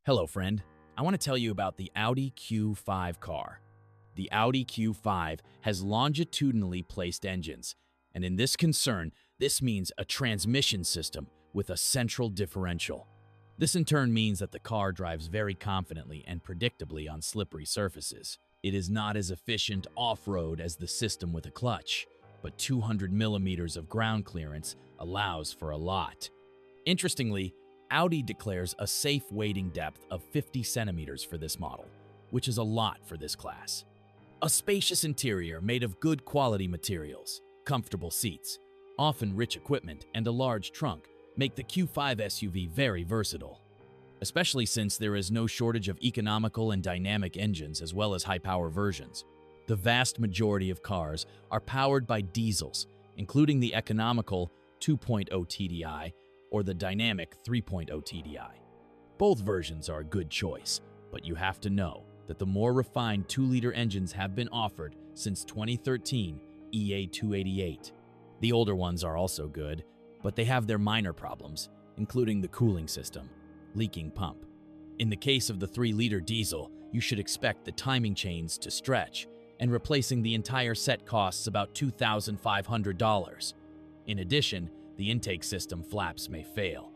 Hello, friend. I want to tell you about the Audi Q5 car. The Audi Q5 has longitudinally placed engines, and in this concern, this means a transmission system with a central differential. This in turn means that the car drives very confidently and predictably on slippery surfaces. It is not as efficient off-road as the system with a clutch, but 200 millimeters of ground clearance allows for a lot. Interestingly, Audi declares a safe wading depth of 50 centimeters for this model, which is a lot for this class. A spacious interior made of good quality materials, comfortable seats, often rich equipment, and a large trunk make the Q5 SUV very versatile, especially since there is no shortage of economical and dynamic engines as well as high-power versions. The vast majority of cars are powered by diesels, including the economical 2.0 TDI or the dynamic 3.0 TDI. Both versions are a good choice, but you have to know that the more refined 2-liter engines have been offered since 2013 EA288. The older ones are also good, but they have their minor problems, including the cooling system, leaking pump. In the case of the 3-liter diesel, you should expect the timing chains to stretch, and replacing the entire set costs about $2,500. In addition, the intake system flaps may fail.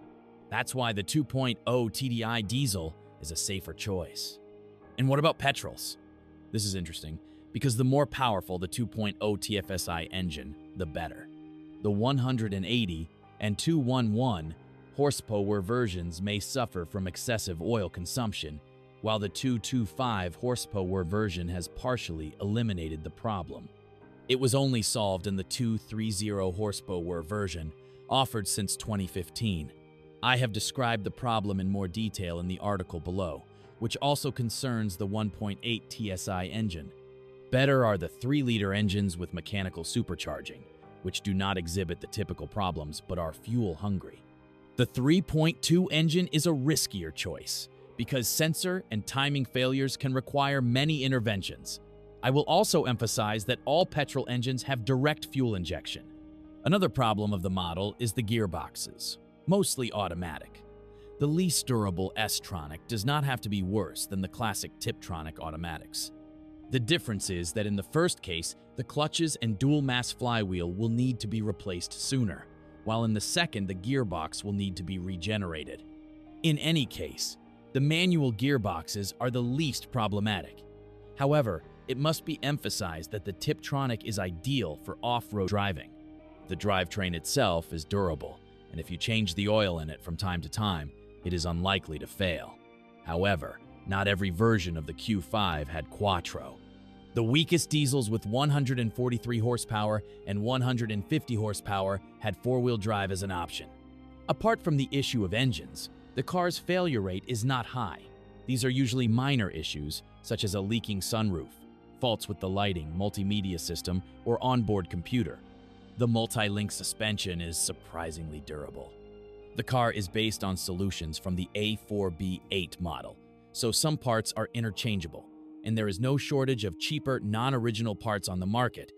That's why the 2.0 TDI diesel is a safer choice. And what about petrols? This is interesting, because the more powerful the 2.0 TFSI engine, the better. The 180 and 211 horsepower versions may suffer from excessive oil consumption, while the 225 horsepower version has partially eliminated the problem. It was only solved in the 230 horsepower version, offered since 2015. I have described the problem in more detail in the article below, which also concerns the 1.8 TSI engine. Better are the 3-liter engines with mechanical supercharging, which do not exhibit the typical problems but are fuel-hungry. The 3.2 engine is a riskier choice, because sensor and timing failures can require many interventions. I will also emphasize that all petrol engines have direct fuel injection. Another problem of the model is the gearboxes, mostly automatic. The least durable S-tronic does not have to be worse than the classic Tiptronic automatics. The difference is that in the first case, the clutches and dual-mass flywheel will need to be replaced sooner, while in the second, the gearbox will need to be regenerated. In any case, the manual gearboxes are the least problematic. However, it must be emphasized that the Tiptronic is ideal for off-road driving. The drivetrain itself is durable, and if you change the oil in it from time to time, it is unlikely to fail. However, not every version of the Q5 had Quattro. The weakest diesels with 143 horsepower and 150 horsepower had 4-wheel drive as an option. Apart from the issue of engines, the car's failure rate is not high. These are usually minor issues, such as a leaking sunroof, faults with the lighting, multimedia system, or onboard computer. The multi-link suspension is surprisingly durable. The car is based on solutions from the A4B8 model, so some parts are interchangeable, and there is no shortage of cheaper, non-original parts on the market,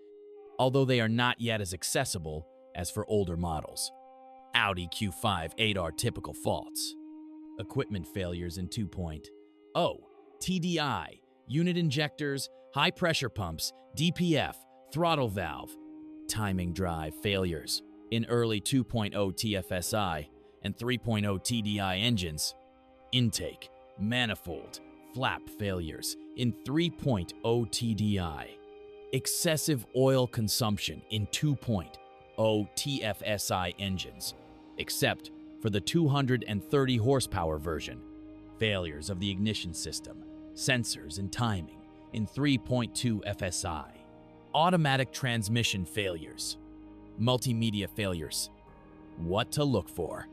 although they are not yet as accessible as for older models. Audi Q5 8R typical faults. Equipment failures in 2.0 TDI, unit injectors, high-pressure pumps, DPF, throttle valve. Timing drive failures in early 2.0 TFSI and 3.0 TDI engines. Intake, manifold, flap failures in 3.0 TDI. Excessive oil consumption in 2.0 TFSI engines, except for the 230 horsepower version. Failures of the ignition system, sensors, and timing in 3.2 FSI. Automatic transmission failures. Multimedia failures. What to look for?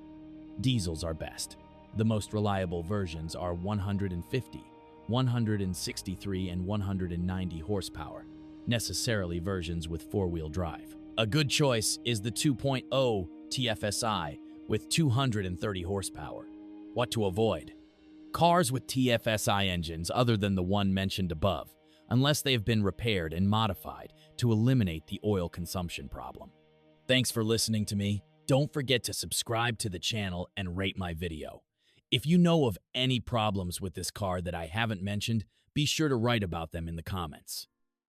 Diesels are best. The most reliable versions are 150, 163, and 190 horsepower, necessarily versions with 4-wheel drive. A good choice is the 2.0 TFSI with 230 horsepower. What to avoid? Cars with TFSI engines other than the one mentioned above, unless they have been repaired and modified to eliminate the oil consumption problem. Thanks for listening to me. Don't forget to subscribe to the channel and rate my video. If you know of any problems with this car that I haven't mentioned, be sure to write about them in the comments.